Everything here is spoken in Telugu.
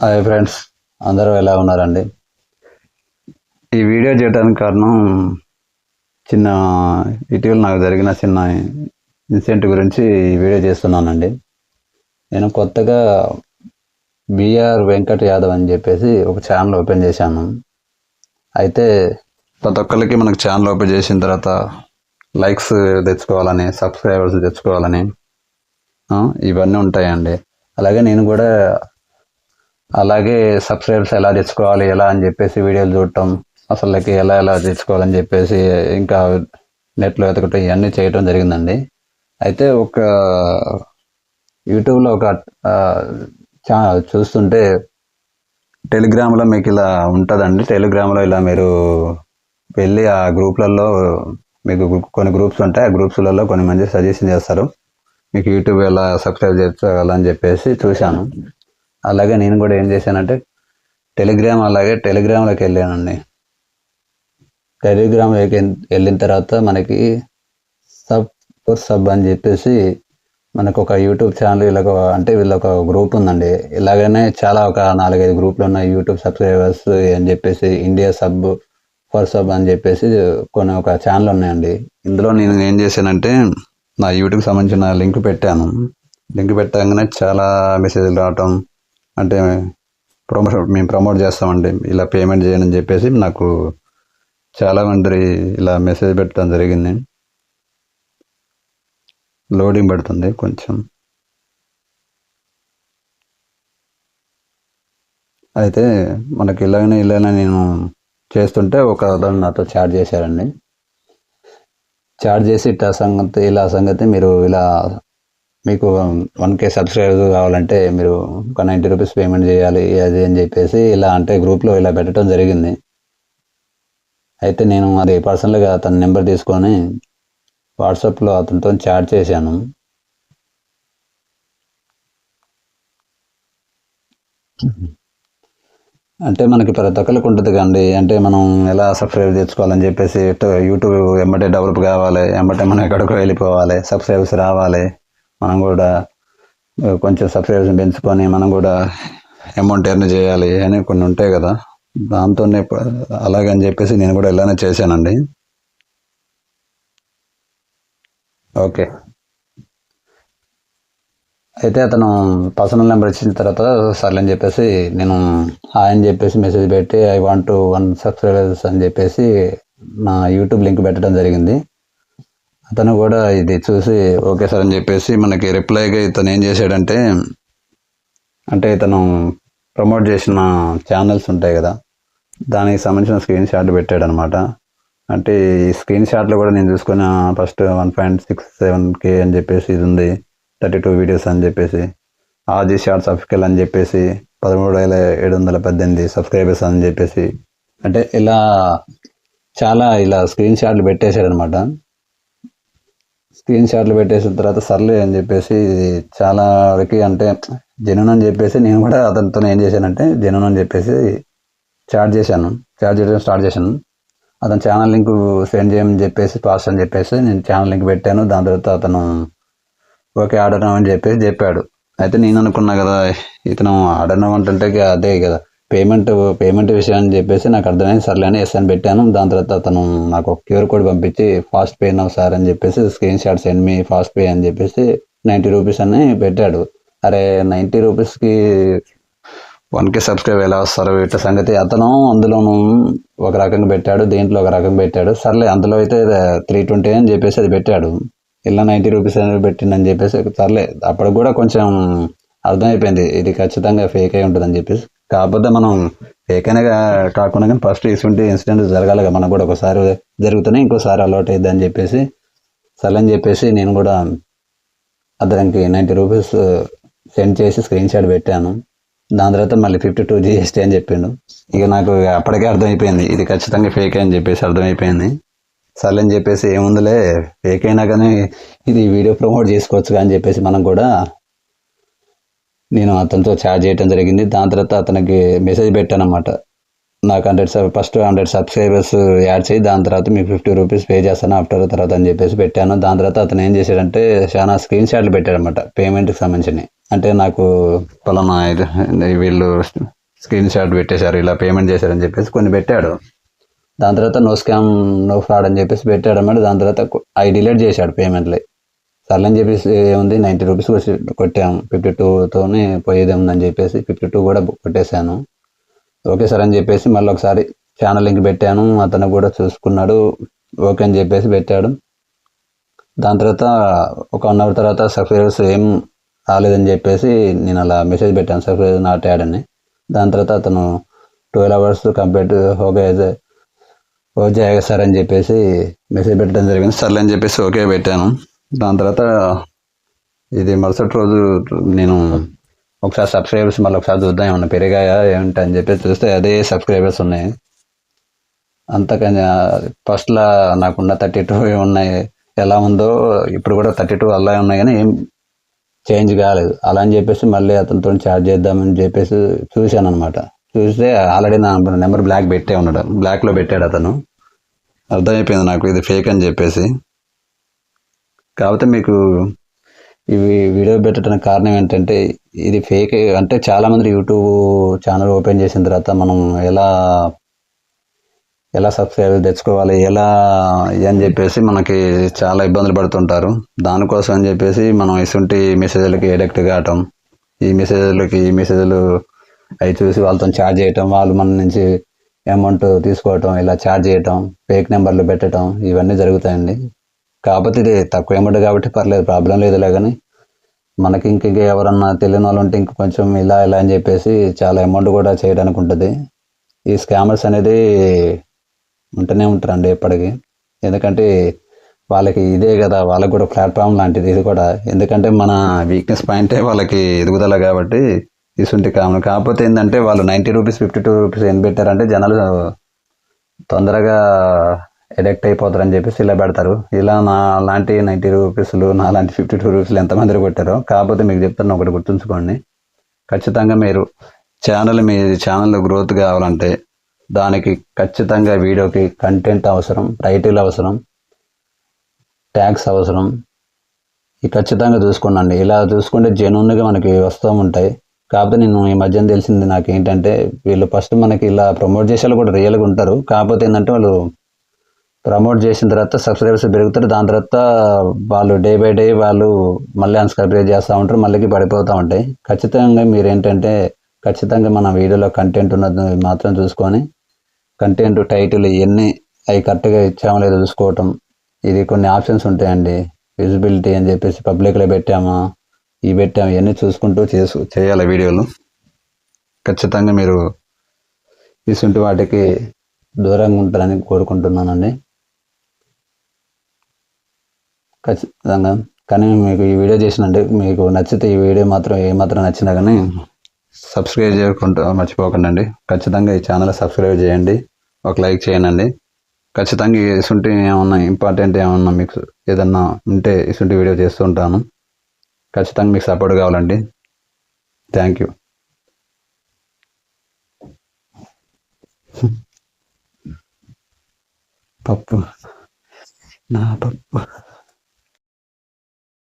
హాయ్ ఫ్రెండ్స్, అందరూ ఎలా ఉన్నారండి? ఈ వీడియో చేయడానికి కారణం చిన్న ఇటీవల నాకు జరిగిన చిన్న ఇన్సిడెంట్ గురించి ఈ వీడియో చేస్తున్నానండి. నేను కొత్తగా బిఆర్ వెంకట్ యాదవ్ అని చెప్పేసి ఒక ఛానల్ ఓపెన్ చేశాను. అయితే ప్రతి ఒక్కరికి మనకు ఛానల్ ఓపెన్ చేసిన తర్వాత లైక్స్ తెచ్చుకోవాలని, సబ్స్క్రైబర్స్ తెచ్చుకోవాలని ఇవన్నీ ఉంటాయండి. అలాగే నేను కూడా సబ్స్క్రైబర్స్ ఎలా తెచ్చుకోవాలి ఎలా అని చెప్పేసి వీడియోలు చూడటం, అసలుకి ఎలా తెచ్చుకోవాలని చెప్పేసి ఇంకా నెట్లో వెతకటం ఇవన్నీ చేయటం జరిగిందండి. అయితే ఒక యూట్యూబ్లో ఒక చూస్తుంటే టెలిగ్రామ్లో మీకు ఇలా ఉంటుందండి. టెలిగ్రామ్లో ఇలా మీరు వెళ్ళి ఆ గ్రూప్లలో మీకు కొన్ని గ్రూప్స్ ఉంటాయి. ఆ గ్రూప్స్లలో కొన్ని మంది సజెషన్ చేస్తారు మీకు యూట్యూబ్ ఎలా సబ్స్క్రైబ్ చేసుకోవాలని చెప్పేసి చూశాను. అలాగే నేను కూడా ఏం చేశానంటే టెలిగ్రామ్లోకి వెళ్ళానండి. టెలిగ్రామ్లోకి వెళ్ళిన తర్వాత మనకి సబ్ అని చెప్పేసి మనకు ఒక యూట్యూబ్ ఛానల్ వీళ్ళొక గ్రూప్ ఉందండి. ఇలాగనే చాలా ఒక 4-5 గ్రూపులు ఉన్నాయి. యూట్యూబ్ సబ్స్క్రైబర్స్ అని చెప్పేసి, ఇండియా సబ్ అని చెప్పేసి ఒక ఛానల్ ఉన్నాయండి. ఇందులో నేను ఏం చేశానంటే నా యూట్యూబ్కి సంబంధించిన లింక్ పెట్టాను. లింక్ పెట్టగానే చాలా మెసేజ్లు రావటం, అంటే మేము ప్రమోట్ చేస్తామండి, ఇలా పేమెంట్ చేయని చెప్పేసి నాకు చాలా మంది ఇలా మెసేజ్ పెట్టడం జరిగింది. లోడింగ్ పెడుతుంది కొంచెం. అయితే మనకి ఇలాగనే నేను చేస్తుంటే ఒక అతను నాతో చాట్ చేశారండి. చాట్ చేసి ఇలా సంగతి మీరు ఇలా మీకు 1K సబ్స్క్రైబర్స్ కావాలంటే మీరు ఒక 90 రూపీస్ పేమెంట్ చేయాలి అది అని చెప్పేసి ఇలా అంటే గ్రూప్లో ఇలా పెట్టడం జరిగింది. అయితే నేను అది పర్సనల్గా అతని నెంబర్ తీసుకొని వాట్సాప్లో అతనితో చాట్ చేశాను. అంటే మనకి ప్రతి ఒక్కరికి ఉంటుంది కండి, అంటే మనం ఎలా సబ్స్క్రైబ్ తెచ్చుకోవాలని చెప్పేసి యూట్యూబ్ ఎమ్మటే డెవలప్ కావాలి, ఎమ్మటే మనం ఎక్కడికో వెళ్ళిపోవాలి, సబ్స్క్రైబర్స్ రావాలి, మనం కూడా కొంచెం సబ్స్క్రైబర్స్ పెంచుకొని మనం కూడా అమౌంట్ ఎర్న్ చేయాలి అని కొన్ని ఉంటాయి కదా. దాంతోనే అలాగని చెప్పేసి నేను కూడా ఇలానే చేశానండి. ఓకే, అయితే అతను పర్సనల్ నెంబర్ ఇచ్చిన తర్వాత సర్లే అని చెప్పేసి నేను హాయ్ అని చెప్పేసి మెసేజ్ పెట్టి ఐ వాంట్ 1 సబ్స్క్రైబర్స్ అని చెప్పేసి నా యూట్యూబ్ లింక్ పెట్టడం జరిగింది. అతను కూడా ఇది చూసి ఓకే సార్ అని చెప్పేసి మనకి రిప్లైగా ఇతను ఏం చేశాడంటే, అంటే ఇతను ప్రమోట్ చేసిన ఛానల్స్ ఉంటాయి కదా, దానికి సంబంధించిన స్క్రీన్ షాట్ పెట్టాడు అనమాట. అంటే ఈ స్క్రీన్ షాట్లో కూడా నేను చూసుకున్న ఫస్ట్ 1.67K అని చెప్పేసి ఇది ఉంది, 32 వీడియోస్ అని చెప్పేసి, ఆది షార్ట్స్ అఫికల్ అని చెప్పేసి 13,718 సబ్స్క్రైబర్స్ అని చెప్పేసి, అంటే ఇలా చాలా ఇలా స్క్రీన్ షాట్లు పెట్టేశాడు అనమాట. స్క్రీన్ షాట్లు పెట్టేసిన తర్వాత సర్లే అని చెప్పేసి చాలా వరకు అంటే జెన్యూన్ అని చెప్పేసి నేను కూడా అతనితో ఏం చేశానంటే జెన్యూన్ అని చెప్పేసి చాట్ చేయడం స్టార్ట్ చేశాను. అతను ఛానల్ లింక్ సెండ్ చేయమని చెప్పేసి పాస్ అని చెప్పేసి నేను ఛానల్ లింక్ పెట్టాను. దాని తర్వాత అతను ఓకే ఆర్డర్ అని చెప్పేసి చెప్పాడు. అయితే నేను అనుకున్నా కదా ఇతను ఆర్డర్ అంటే అదే కదా పేమెంట్ విషయం అని చెప్పేసి నాకు అర్థమైంది. సర్లే అని ఎస్ అని పెట్టాను. దాని తర్వాత అతను నాకు ఒక క్యూఆర్ కోడ్ పంపించి ఫాస్ట్ పే నౌ సార్ అని చెప్పేసి screen shot send me fast pay అని చెప్పేసి 90 రూపీస్ అని పెట్టాడు. అరే 90 రూపీస్కి 1K సబ్స్క్రైబ్ ఎలా వస్తారు ఇట్లా సంగతి. అతను అందులోనూ ఒక రకంగా పెట్టాడు, దేంట్లో ఒక రకంగా పెట్టాడు. సర్లే అందులో అయితే 320 అని చెప్పేసి అది పెట్టాడు, ఇలా 90 రూపీస్ అని పెట్టిందని చెప్పేసి సర్లే. అప్పుడు కూడా కొంచెం అర్థమైపోయింది ఇది ఖచ్చితంగా ఫేక్ అయి ఉంటుందని చెప్పేసి. కాకపోతే మనం ఫేక్ అయినా కాకుండా కానీ ఫస్ట్ ఇటువంటి ఇన్సిడెంట్ జరగాలి కదా, మనకు కూడా ఒకసారి జరుగుతూనే ఇంకోసారి అలౌట్ అయ్యిద్ది అని చెప్పేసి సర్లే అని చెప్పేసి నేను కూడా అతనికి 90 రూపీస్ సెండ్ చేసి స్క్రీన్ షాట్ పెట్టాను. దాని తర్వాత మళ్ళీ 52 GST అని చెప్పిండు. ఇక నాకు అప్పటికే అర్థమైపోయింది ఇది ఖచ్చితంగా ఫేక్ అని చెప్పేసి అర్థమైపోయింది. సర్లే అని చెప్పేసి ఏముందిలే ఫేక్ అయినా కానీ ఇది వీడియో ప్రమోట్ చేసుకోవచ్చు అని చెప్పేసి మనం కూడా నేను అతనితో చాట్ చేయడం జరిగింది. దాని తర్వాత అతనికి మెసేజ్ పెట్టాను అన్నమాట, నాకు 100 సబ్స్క్రైబర్స్ యాడ్ చేయి, దాని తర్వాత మీకు 50 రూపీస్ పే చేస్తాను ఆఫ్టర్ తర్వాత అని చెప్పేసి పెట్టాను. దాని తర్వాత అతను ఏం చేశాడంటే చాలా స్క్రీన్ షాట్లు పెట్టాడనమాట పేమెంట్కి సంబంధించినవి. అంటే నాకు పలానా వీళ్ళు స్క్రీన్ షాట్ పెట్టేశారు, ఇలా పేమెంట్ చేశారని చెప్పేసి కొన్ని పెట్టాడు. దాని తర్వాత నో స్కామ్ నో ఫ్రాడ్ అని చెప్పేసి పెట్టాడు అన్నమాట. దాని తర్వాత అవి డిలీట్ చేశాడు పేమెంట్లు. సర్లేని చెప్పేసి ఏముంది 90 రూపీస్ కొట్టాము, 52తోనే పోయేది ఉందని చెప్పేసి 52 కూడా కొట్టేశాను. ఓకే సార్ అని చెప్పేసి మళ్ళీ ఒకసారి ఛానల్ లింక్ పెట్టాను, అతను కూడా చూసుకున్నాడు, ఓకే అని చెప్పేసి పెట్టాడు. దాని తర్వాత ఒక 1 అవర్ తర్వాత సబ్స్క్రైబర్స్ ఏం రాలేదని చెప్పేసి నేను అలా మెసేజ్ పెట్టాను, సబ్స్క్రైబర్ నాట్ యాడ్ అని. దాని తర్వాత అతను 12 అవర్స్ కంప్లీట్ ఓ జాయిగా సార్ అని చెప్పేసి మెసేజ్ పెట్టడం జరిగింది. సర్లే అని చెప్పేసి ఓకే పెట్టాను. దాని తర్వాత ఇది మరుసటి రోజు నేను ఒకసారి సబ్స్క్రైబర్స్ మళ్ళీ ఒకసారి చూద్దాం ఏమన్నా పెరిగాయా ఏంటి అని చెప్పేసి చూస్తే అదే సబ్స్క్రైబర్స్ ఉన్నాయి. అంతకని ఫస్ట్లో నాకున్న 32 ఉన్నాయి, ఎలా ఉందో ఇప్పుడు కూడా 32 అలా ఉన్నాయి, కానీ ఏం చేంజ్ కాలేదు. అలా అని చెప్పేసి మళ్ళీ అతనితో చాట్ చేద్దామని చెప్పేసి చూశాను అనమాట. చూస్తే ఆల్రెడీ నా నెంబర్ బ్లాక్ పెట్టే ఉన్నాడు, బ్లాక్లో పెట్టాడు అతను. అర్థమైపోయింది నాకు ఇది ఫేక్ అని చెప్పేసి. కాకపోతే మీకు ఇవి వీడియో పెట్టడానికి కారణం ఏంటంటే ఇది ఫేక్ అంటే చాలామంది యూట్యూబ్ ఛానల్ ఓపెన్ చేసిన తర్వాత మనం ఎలా సబ్స్క్రైబర్ తెచ్చుకోవాలి ఎలా అని చెప్పేసి మనకి చాలా ఇబ్బందులు పడుతుంటారు. దానికోసం అని చెప్పేసి మనం ఇటువంటి మెసేజ్లకి ఎడిక్ట్ కావటం, ఈ మెసేజ్లు అవి చూసి వాళ్ళతో చార్జ్ చేయటం, వాళ్ళు మన నుంచి అమౌంట్ తీసుకోవటం, ఇలా చార్జ్ చేయటం, ఫేక్ నెంబర్లు పెట్టడం, ఇవన్నీ జరుగుతాయండి. కాకపోతే ఇది తక్కువ అమౌంట్ కాబట్టి పర్లేదు, ప్రాబ్లం లేదులే. కానీ మనకి ఇంక ఎవరన్నా తెలియని వాళ్ళు ఉంటే ఇంక కొంచెం ఇలా అని చెప్పేసి చాలా అమౌంట్ కూడా చేయడానికి ఉంటుంది. ఈ స్కామర్స్ అనేది ఉంటూనే ఉంటారండి ఎప్పటికీ. ఎందుకంటే వాళ్ళకి ఇదే కదా, వాళ్ళకి కూడా ప్లాట్ఫామ్ లాంటిది ఇది కూడా. ఎందుకంటే మన వీక్నెస్ పాయింటే వాళ్ళకి ఎదుగుదల కాబట్టి ఇసుంటి కామన్. కాకపోతే ఏంటంటే వాళ్ళు 90 రూపీస్ 52 రూపీస్ ఏం పెట్టారంటే జనాలు తొందరగా ఎడిక్ట్ అయిపోతారని చెప్పేసి ఇలా పెడతారు. ఇలా నా లాంటి 90 రూపీస్లు, నా లాంటి 52 రూపీస్లు ఎంతమంది కొట్టారో. కాకపోతే మీకు చెప్తాను ఒకటి గుర్తుంచుకోండి, ఖచ్చితంగా మీ ఛానల్ గ్రోత్ కావాలంటే దానికి ఖచ్చితంగా వీడియోకి కంటెంట్ అవసరం, టైటిల్ అవసరం, ట్యాగ్స్ అవసరం. ఇది ఖచ్చితంగా చూసుకోండి. ఇలా చూసుకుంటే జెన్యూన్గా మనకి వస్తూ ఉంటాయి. కాకపోతే నేను ఈ మధ్యన తెలిసింది నాకు ఏంటంటే వీళ్ళు ఫస్ట్ మనకి ఇలా ప్రమోట్ చేసేవాళ్ళు కూడా రియల్గా ఉంటారు. కాకపోతే ఏంటంటే వాళ్ళు ప్రమోట్ చేసిన తర్వాత సబ్స్క్రైబర్స్ పెరుగుతారు. దాని తర్వాత వాళ్ళు డే బై డే వాళ్ళు మళ్ళీ అన్సబ్స్క్రైబ్ చేస్తూ ఉంటారు, మళ్ళీ పడిపోతూ ఉంటాయి. ఖచ్చితంగా మీరు ఏంటంటే ఖచ్చితంగా మన వీడియోలో కంటెంట్ ఉన్నది మాత్రం చూసుకొని కంటెంట్ టైటిల్ ఇవన్నీ అవి కరెక్ట్గా ఇచ్చామో లేదో చూసుకోవటం. ఇది కొన్ని ఆప్షన్స్ ఉంటాయండి, విజిబిలిటీ అని చెప్పేసి పబ్లిక్లో పెట్టామా ఇవన్నీ చూసుకుంటూ చేయాలి వీడియోలు. ఖచ్చితంగా మీరు ఇటువంటి వాటికి దూరంగా ఉంటారని కోరుకుంటున్నానండి. ఖచ్చితంగా. కానీ మీకు ఈ వీడియో చేసినంటే మీకు నచ్చితే ఈ వీడియో మాత్రం ఏమాత్రం నచ్చినా కానీ సబ్స్క్రైబ్ చేయకుండా మర్చిపోకండి. ఖచ్చితంగా ఈ ఛానల్ సబ్స్క్రైబ్ చేయండి, ఒక లైక్ చేయండి. ఖచ్చితంగా ఇటువంటి ఏమన్నా ఇంపార్టెంట్ ఏమన్నా మీకు ఏదన్నా ఉంటే ఇటువంటి వీడియో చేస్తూ ఉంటాను. ఖచ్చితంగా మీకు సపోర్ట్ కావాలండి. Thank you. పప్పు నా పప్పు